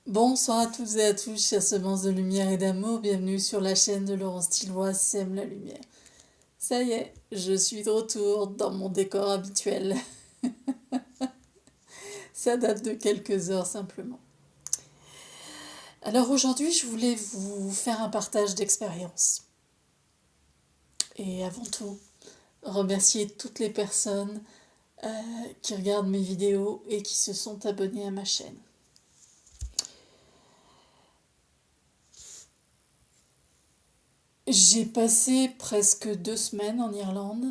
Bonsoir à toutes et à tous, chères semences de lumière et d'amour, bienvenue sur la chaîne de Laurence Tillois Sème la lumière. Ça y est, je suis de retour dans mon décor habituel. Ça date de quelques heures simplement. Alors aujourd'hui, je voulais vous faire un partage d'expérience. Et avant tout, remercier toutes les personnes qui regardent mes vidéos et qui se sont abonnées à ma chaîne. J'ai passé presque 2 semaines en Irlande.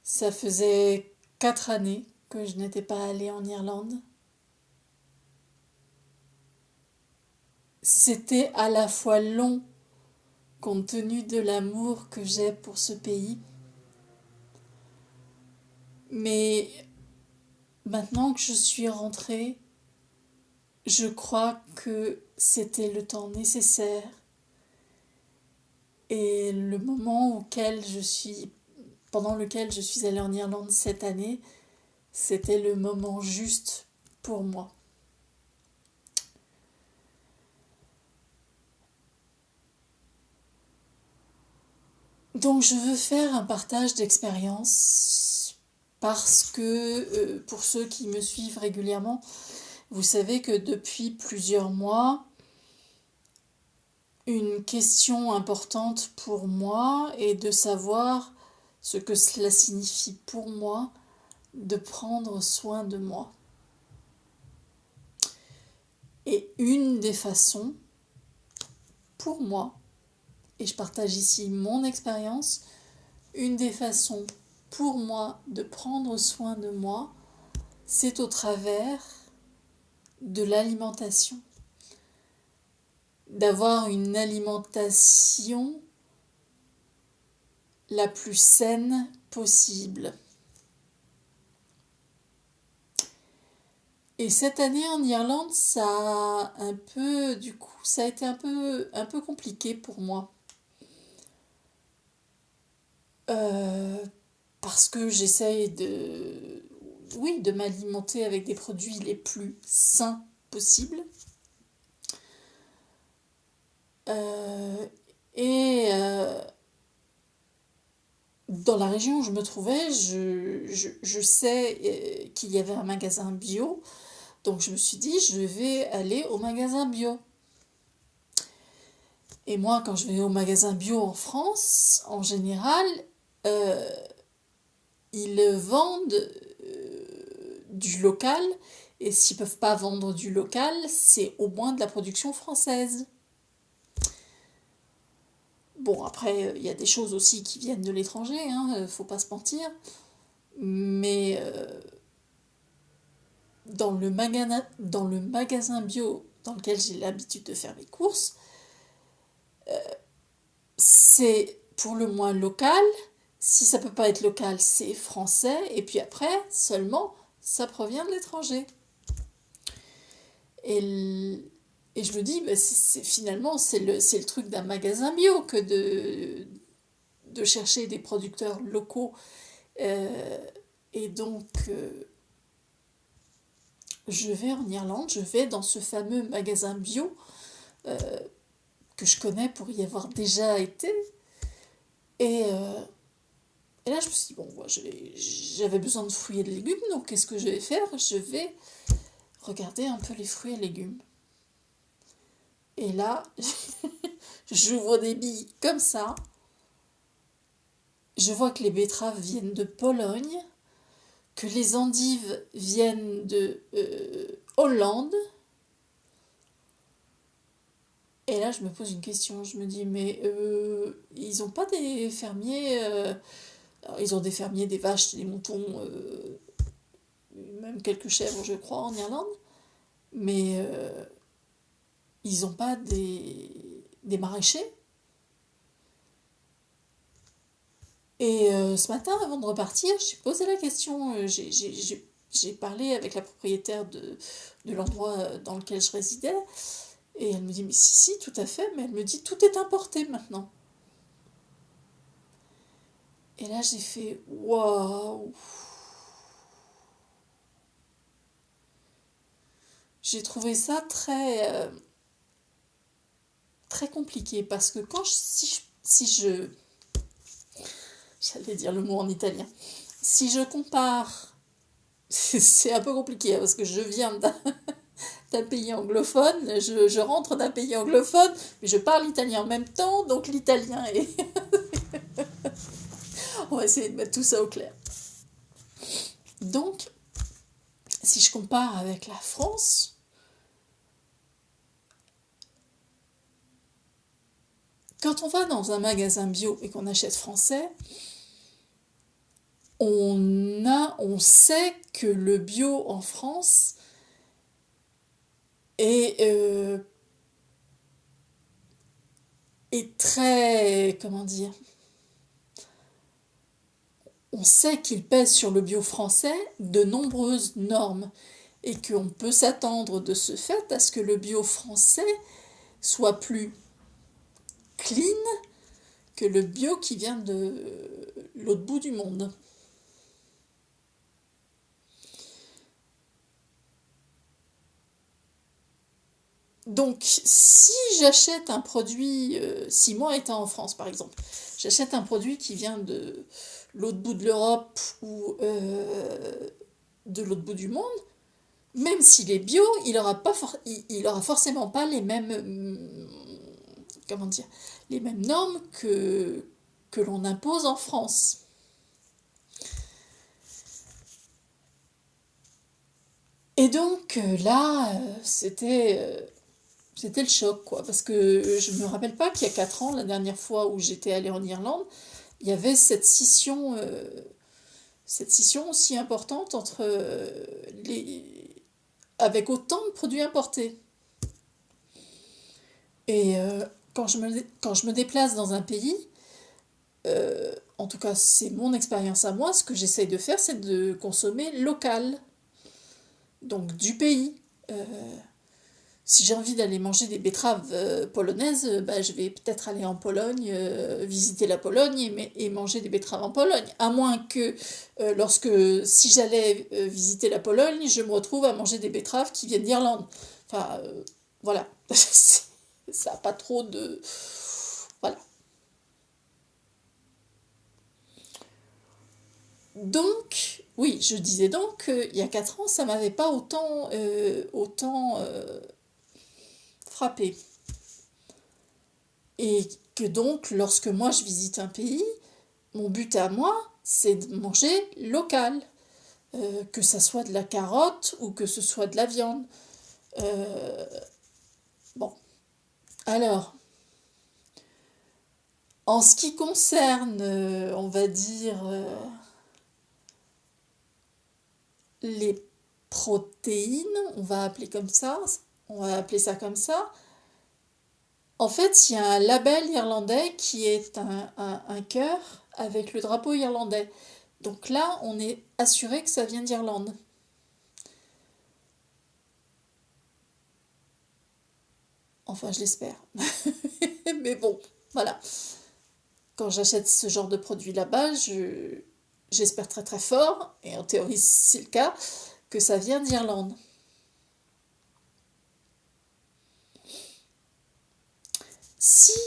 Ça faisait 4 années que je n'étais pas allée en Irlande. C'était à la fois long, compte tenu de l'amour que j'ai pour ce pays, mais maintenant que je suis rentrée, je crois que c'était le temps nécessaire et le moment pendant lequel je suis allée en Irlande cette année, c'était le moment juste pour moi. Donc je veux faire un partage d'expérience parce que pour ceux qui me suivent régulièrement, vous savez que depuis plusieurs mois, une question importante pour moi est de savoir ce que cela signifie pour moi de prendre soin de moi. Et une des façons, pour moi, et je partage ici mon expérience, une des façons pour moi de prendre soin de moi, c'est au travers de l'alimentation. D'avoir une alimentation la plus saine possible. Et cette année en Irlande, ça a été un peu compliqué pour moi. Euh, Parce que oui, de m'alimenter avec des produits les plus sains possibles. Euh, et dans la région où je me trouvais, je sais qu'il y avait un magasin bio. Donc je me suis dit, je vais aller au magasin bio. Et moi, quand je vais au magasin bio en France, en général, euh, ils vendent du local. Et s'ils ne peuvent pas vendre du local, c'est au moins de la production française. Bon, après, il y a des choses aussi qui viennent de l'étranger, hein, faut pas se mentir. Mais dans le magasin bio dans lequel j'ai l'habitude de faire mes courses, c'est pour le moins local. Si ça peut pas être local, c'est français. Et puis après, seulement, ça provient de l'étranger. Et, et je me dis, bah, finalement, c'est le truc d'un magasin bio que de chercher des producteurs locaux. Euh, et donc, je vais en Irlande, je vais dans ce fameux magasin bio euh, que je connais pour y avoir déjà été. Et, euh, et là, je me suis dit, bon, moi, j'avais besoin de fruits et de légumes, donc qu'est-ce que je vais faire? Je vais regarder un peu les fruits et légumes. Et là, j'ouvre des billes comme ça. Je vois que les betteraves viennent de Pologne, que les endives viennent de Hollande. Et là, je me pose une question. Je me dis, mais ils n'ont pas des fermiers. Alors, ils ont des fermiers, des vaches, des moutons, même quelques chèvres, je crois, en Irlande. Mais ils n'ont pas des maraîchers. Et ce matin, avant de repartir, j'ai posé la question. J'ai parlé avec la propriétaire de l'endroit dans lequel je résidais. Et elle me dit, mais si, tout à fait. Mais elle me dit, tout est importé maintenant. Et là, j'ai fait, waouh. j'ai trouvé ça très compliqué parce que si je, j'allais dire le mot en italien, si je compare, c'est un peu compliqué hein, parce que je viens d'un pays anglophone, je rentre d'un pays anglophone, mais je parle italien en même temps, donc l'italien est... On va essayer de mettre tout ça au clair. Donc, si je compare avec la France, quand on va dans un magasin bio et qu'on achète français, on sait que le bio en France est, est très, comment dire, on sait qu'il pèse sur le bio français de nombreuses normes et qu'on peut s'attendre de ce fait à ce que le bio français soit plus clean que le bio qui vient de l'autre bout du monde. Donc, si j'achète un produit, si moi étant en France par exemple, j'achète un produit qui vient de l'autre bout de l'Europe ou de l'autre bout du monde, même s'il est bio, il aura forcément pas les mêmes, comment dire, les mêmes normes que l'on impose en France. Et donc là, c'était le choc, quoi. Parce que je me rappelle pas qu'il y a 4 ans, la dernière fois où j'étais allée en Irlande, il y avait cette scission aussi importante entre avec autant de produits importés. Et quand je me déplace dans un pays, en tout cas c'est mon expérience à moi, ce que j'essaye de faire, c'est de consommer local, donc du pays. Euh, Si j'ai envie d'aller manger des betteraves polonaises, bah, je vais peut-être aller en Pologne, visiter la Pologne et manger des betteraves en Pologne. À moins que si j'allais visiter la Pologne, je me retrouve à manger des betteraves qui viennent d'Irlande. Enfin, voilà. Ça n'a pas trop de... Voilà. Donc, oui, je disais donc, il y a 4 ans, ça m'avait pas autant frappé. Et que donc, lorsque moi je visite un pays, mon but à moi, c'est de manger local. Que ça soit de la carotte ou que ce soit de la viande. Euh, bon, alors, en ce qui concerne, on va dire, les protéines, on va appeler ça comme ça. En fait, il y a un label irlandais qui est un cœur avec le drapeau irlandais. Donc là, on est assuré que ça vient d'Irlande. Enfin, je l'espère. Mais bon, voilà. Quand j'achète ce genre de produit là-bas, j'espère très très fort, et en théorie c'est le cas, que ça vient d'Irlande. Si,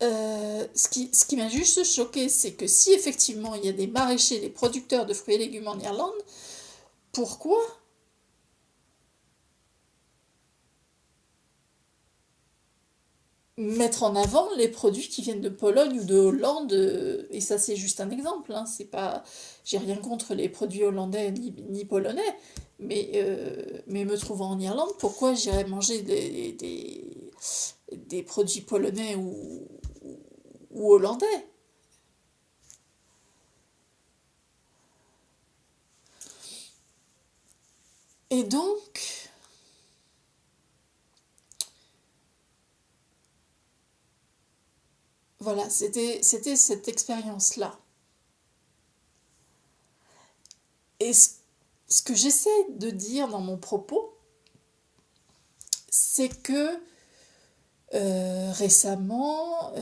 ce qui m'a juste choqué, c'est que si effectivement il y a des maraîchers, des producteurs de fruits et légumes en Irlande, pourquoi mettre en avant les produits qui viennent de Pologne ou de Hollande, et ça c'est juste un exemple, hein, c'est pas, j'ai rien contre les produits hollandais ni polonais, mais me trouvant en Irlande, pourquoi j'irais manger des produits polonais ou hollandais? Et donc, voilà, c'était cette expérience-là. Et ce que j'essaie de dire dans mon propos, c'est que récemment,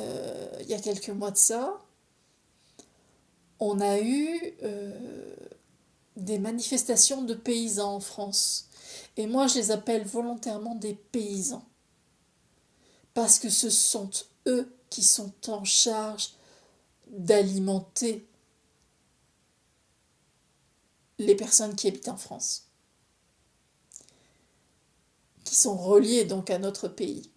il y a quelques mois de ça, on a eu des manifestations de paysans en France. Et moi, je les appelle volontairement des paysans. Parce que ce sont eux qui sont en charge d'alimenter les personnes qui habitent en France, qui sont reliées donc à notre pays.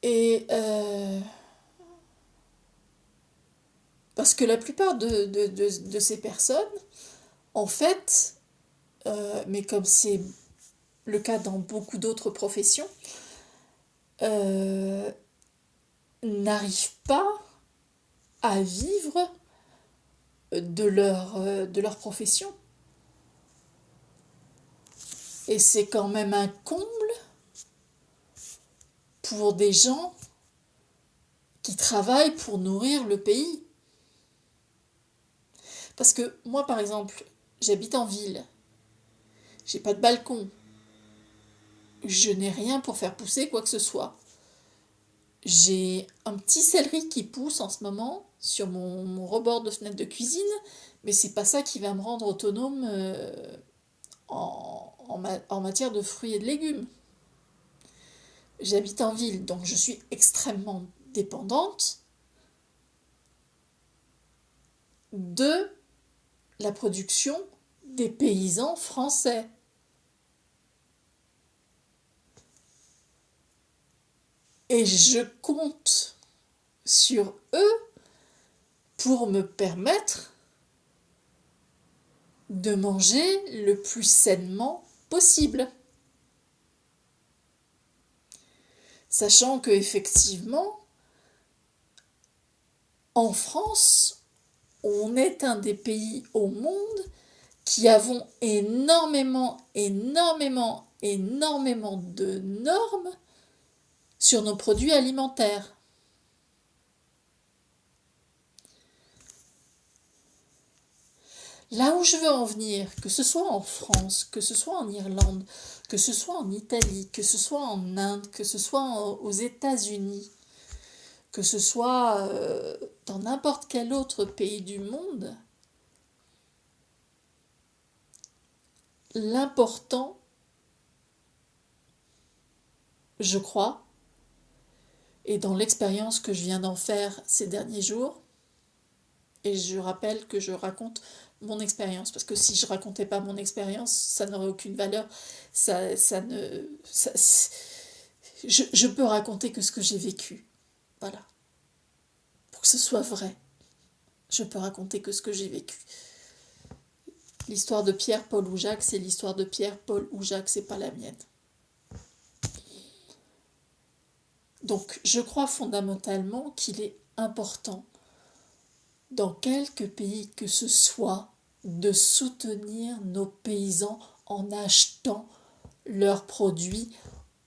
Et parce que la plupart de ces personnes, en fait, mais comme c'est le cas dans beaucoup d'autres professions, euh, n'arrivent pas à vivre de leur profession. Et c'est quand même un comble pour des gens qui travaillent pour nourrir le pays. Parce que moi, par exemple, j'habite en ville, j'ai pas de balcon, je n'ai rien pour faire pousser quoi que ce soit. J'ai un petit céleri qui pousse en ce moment sur mon rebord de fenêtre de cuisine, mais c'est pas ça qui va me rendre autonome en matière de fruits et de légumes. J'habite en ville, donc je suis extrêmement dépendante de la production des paysans français. Et je compte sur eux pour me permettre de manger le plus sainement possible. Sachant que effectivement, en France, on est un des pays au monde qui avons énormément de normes sur nos produits alimentaires. Là où je veux en venir, que ce soit en France, que ce soit en Irlande, que ce soit en Italie, que ce soit en Inde, que ce soit aux États-Unis, que ce soit dans n'importe quel autre pays du monde, l'important, je crois, et dans l'expérience que je viens d'en faire ces derniers jours, et je rappelle que je raconte mon expérience, parce que si je racontais pas mon expérience, ça n'aurait aucune valeur. Je peux raconter que ce que j'ai vécu. Voilà. Pour que ce soit vrai, je peux raconter que ce que j'ai vécu. L'histoire de Pierre, Paul ou Jacques, c'est l'histoire de Pierre, Paul ou Jacques, c'est pas la mienne. Donc, je crois fondamentalement qu'il est important, dans quelques pays que ce soit, de soutenir nos paysans en achetant leurs produits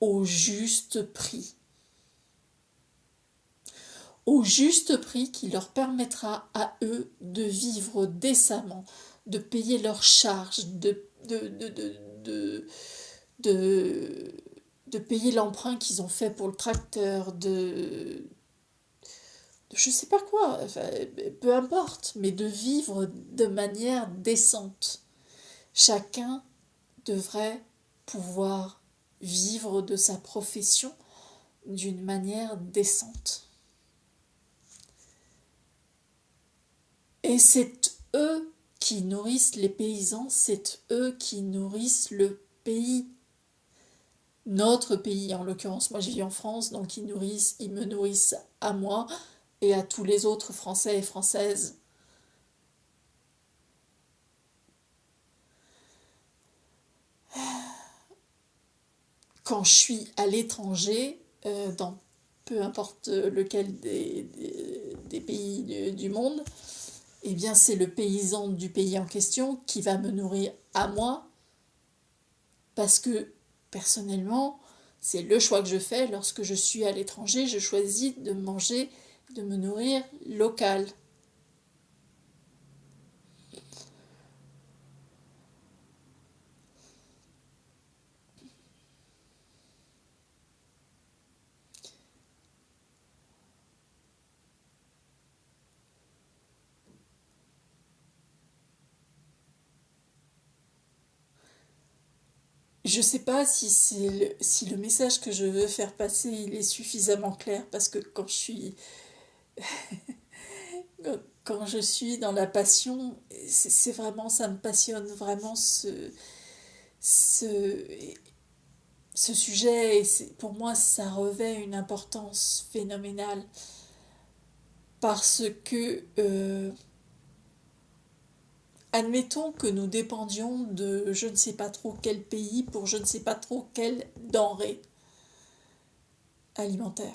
au juste prix. Au juste prix qui leur permettra à eux de vivre décemment, de payer leurs charges, de payer l'emprunt qu'ils ont fait pour le tracteur, je sais pas quoi, enfin, peu importe, mais de vivre de manière décente. Chacun devrait pouvoir vivre de sa profession d'une manière décente. Et c'est eux qui nourrissent les paysans, c'est eux qui nourrissent le pays. Notre pays, en l'occurrence, moi je vis en France, donc ils me nourrissent à moi et à tous les autres Français et Françaises. Quand je suis à l'étranger, dans peu importe lequel des pays du monde, eh bien c'est le paysan du pays en question qui va me nourrir à moi, parce que personnellement, c'est le choix que je fais lorsque je suis à l'étranger, je choisis de manger, de me nourrir local. Je sais pas si le message que je veux faire passer, il est suffisamment clair, parce que quand je suis dans la passion, c'est vraiment, ça me passionne vraiment ce, ce sujet, et pour moi, ça revêt une importance phénoménale, parce que, admettons que nous dépendions de je ne sais pas trop quel pays pour je ne sais pas trop quelle denrée alimentaire.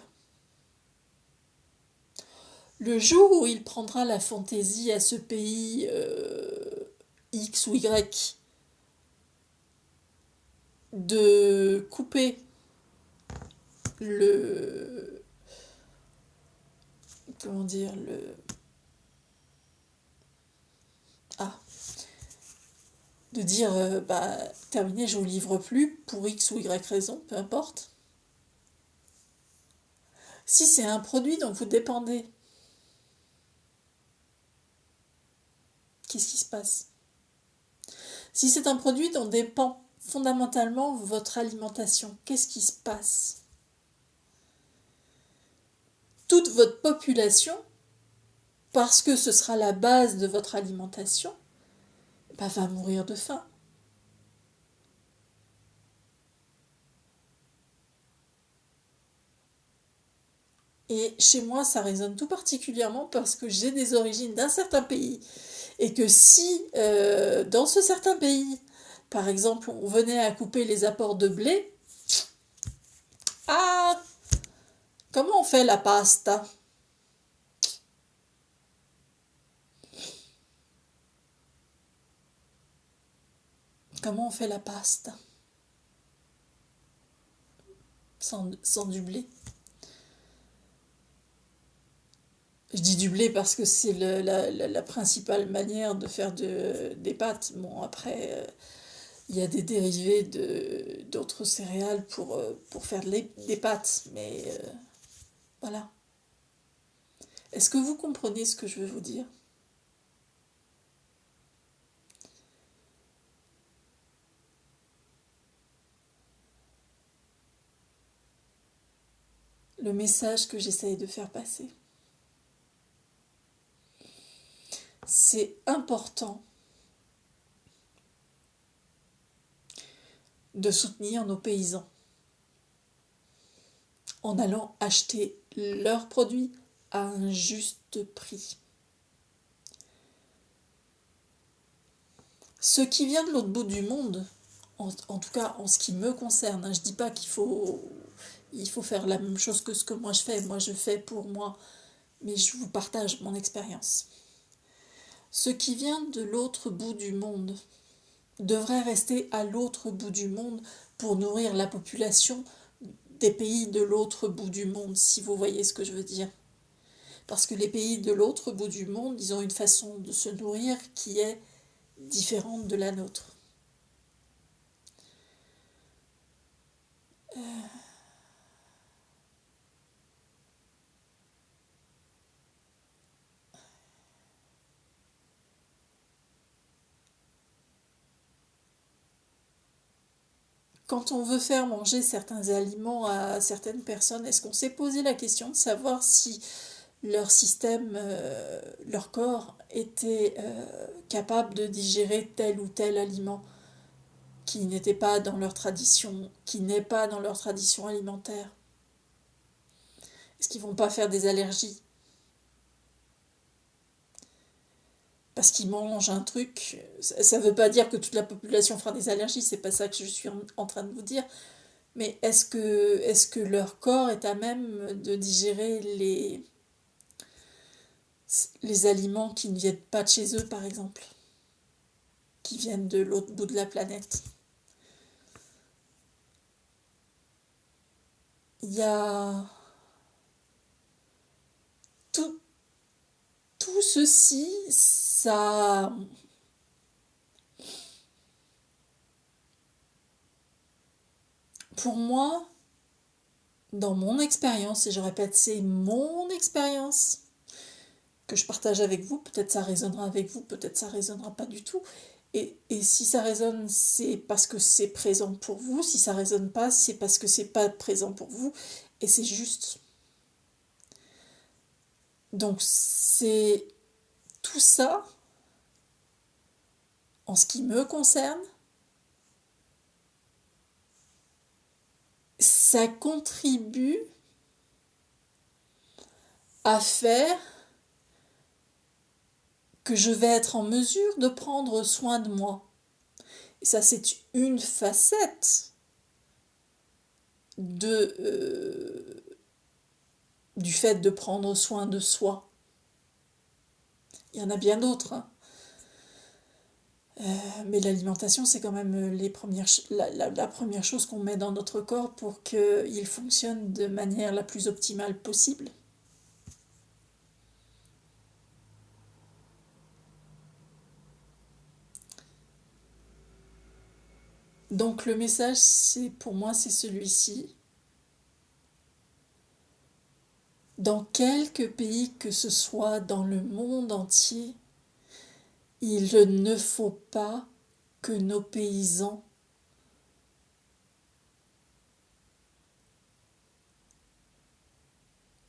Le jour où il prendra la fantaisie à ce pays X ou Y de couper le... comment dire, le... Ah, de dire, bah, terminé, je vous livre plus, pour X ou Y raison, peu importe. Si c'est un produit dont vous dépendez, qu'est-ce qui se passe? Si c'est un produit dont dépend fondamentalement votre alimentation, qu'est-ce qui se passe? Toute votre population, parce que ce sera la base de votre alimentation, bah, va mourir de faim. Et chez moi, ça résonne tout particulièrement parce que j'ai des origines d'un certain pays. Et que si, dans ce certain pays, par exemple, on venait à couper les apports de blé, ah, comment on fait la pasta? Comment on fait la pasta sans du blé? Je dis du blé parce que c'est la principale manière de faire des pâtes. Bon, après, il y a des dérivés d'autres céréales pour faire des pâtes, mais voilà. Est-ce que vous comprenez ce que je veux vous dire? Le message que j'essaye de faire passer. C'est important de soutenir nos paysans en allant acheter leurs produits à un juste prix. Ce qui vient de l'autre bout du monde, en tout cas en ce qui me concerne, je ne dis pas il faut faire la même chose que ce que moi je fais pour moi, mais je vous partage mon expérience. Ce qui vient de l'autre bout du monde devrait rester à l'autre bout du monde pour nourrir la population des pays de l'autre bout du monde, si vous voyez ce que je veux dire. Parce que les pays de l'autre bout du monde, ils ont une façon de se nourrir qui est différente de la nôtre. Quand on veut faire manger certains aliments à certaines personnes, est-ce qu'on s'est posé la question de savoir si leur système, leur corps était capable de digérer tel ou tel aliment qui n'était pas dans leur tradition, qui n'est pas dans leur tradition alimentaire? Est-ce qu'ils vont pas faire des allergies parce qu'ils mangent un truc? Ça ne veut pas dire que toute la population fera des allergies, c'est pas ça que je suis en train de vous dire. Mais est-ce que leur corps est à même de digérer les aliments qui ne viennent pas de chez eux, par exemple, qui viennent de l'autre bout de la planète? Il y a tout, tout ceci, ça... Pour moi, dans mon expérience, et je répète, c'est mon expérience que je partage avec vous, peut-être ça résonnera avec vous, peut-être ça résonnera pas du tout, Et si ça résonne, c'est parce que c'est présent pour vous. Si ça résonne pas, c'est parce que c'est pas présent pour vous. Et c'est juste. Donc c'est tout ça, en ce qui me concerne, ça contribue à faire que je vais être en mesure de prendre soin de moi. Et ça, c'est une facette du fait de prendre soin de soi. Il y en a bien d'autres, hein. Mais l'alimentation, c'est quand même la première chose qu'on met dans notre corps pour qu'il fonctionne de manière la plus optimale possible. Donc le message, pour moi, c'est celui-ci. Dans quelque pays que ce soit dans le monde entier, il ne faut pas que nos paysans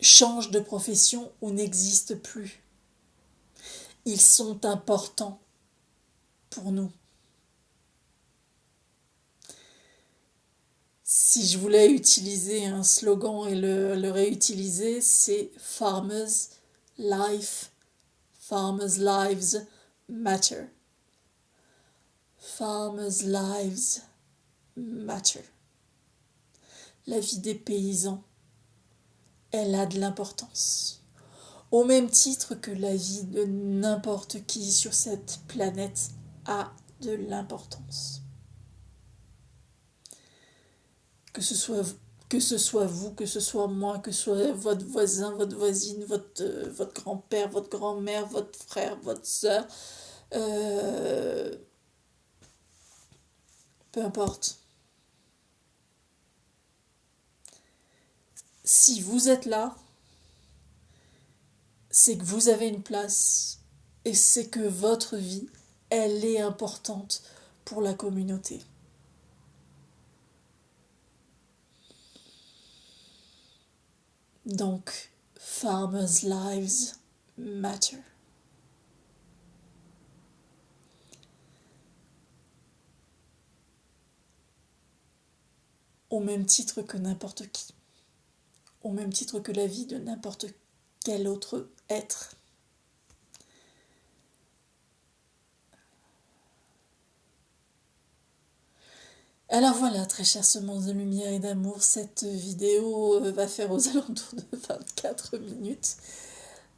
changent de profession ou n'existent plus. Ils sont importants pour nous. Si je voulais utiliser un slogan et le réutiliser, c'est Farmers' Lives Matter. Farmers' Lives Matter. La vie des paysans, elle a de l'importance. Au même titre que la vie de n'importe qui sur cette planète a de l'importance. Que ce soit vous, que ce soit moi, que ce soit votre voisin, votre voisine, votre grand-père, votre grand-mère, votre frère, votre soeur, peu importe. Si vous êtes là, c'est que vous avez une place et c'est que votre vie, elle est importante pour la communauté. Donc, Farmers' Lives Matter. Au même titre que n'importe qui. Au même titre que la vie de n'importe quel autre être. Alors voilà, très chères semences de lumière et d'amour, cette vidéo va faire aux alentours de 24 minutes.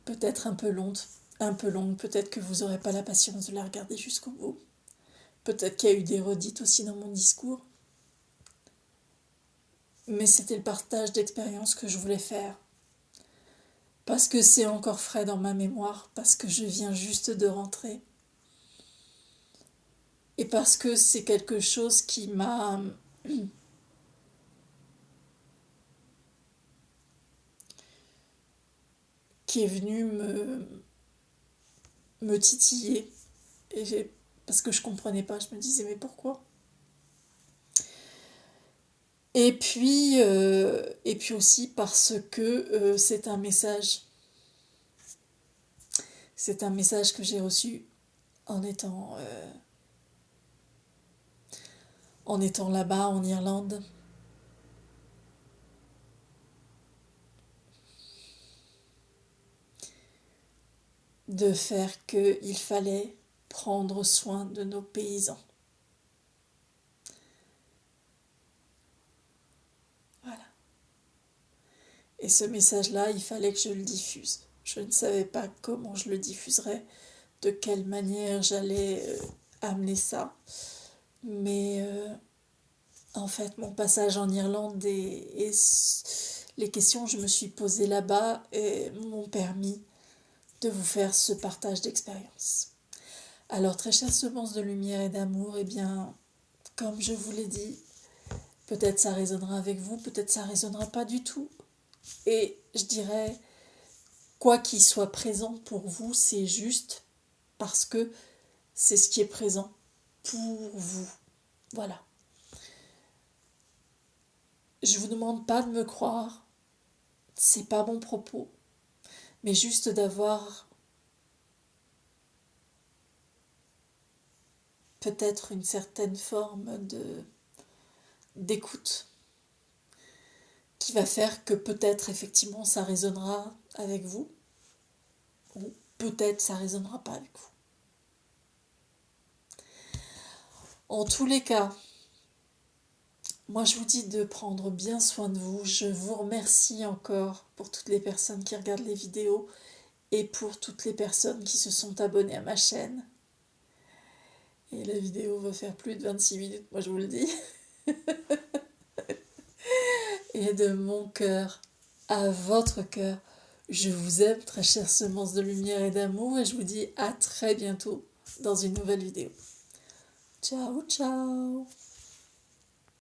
Peut-être un peu longue, peut-être que vous n'aurez pas la patience de la regarder jusqu'au bout. Peut-être qu'il y a eu des redites aussi dans mon discours. Mais c'était le partage d'expérience que je voulais faire. Parce que c'est encore frais dans ma mémoire, parce que je viens juste de rentrer. Et parce que c'est quelque chose qui m'a... qui est venu me titiller. Parce que je comprenais pas, je me disais mais pourquoi ? Et puis aussi parce que c'est un message. C'est un message que j'ai reçu en étant là-bas en Irlande. De faire qu'il fallait prendre soin de nos paysans. Voilà. Et ce message-là, il fallait que je le diffuse. Je ne savais pas comment je le diffuserais, de quelle manière j'allais amener ça. Mais en fait, mon passage en Irlande et les questions que je me suis posées là-bas m'ont permis de vous faire ce partage d'expérience. Alors, très chères semences de lumière et d'amour, eh bien, comme je vous l'ai dit, peut-être ça résonnera avec vous, peut-être ça résonnera pas du tout. Et je dirais, quoi qu'il soit présent pour vous, c'est juste parce que c'est ce qui est présent pour vous. Voilà. Je vous demande pas de me croire, c'est pas mon propos, mais juste d'avoir peut-être une certaine forme d'écoute qui va faire que peut-être effectivement ça résonnera avec vous, ou peut-être ça résonnera pas avec vous. En tous les cas, moi je vous dis de prendre bien soin de vous. Je vous remercie encore pour toutes les personnes qui regardent les vidéos et pour toutes les personnes qui se sont abonnées à ma chaîne. Et la vidéo va faire plus de 26 minutes, moi je vous le dis. Et de mon cœur à votre cœur, je vous aime, très chère semence de lumière et d'amour, et je vous dis à très bientôt dans une nouvelle vidéo. Ciao, ciao!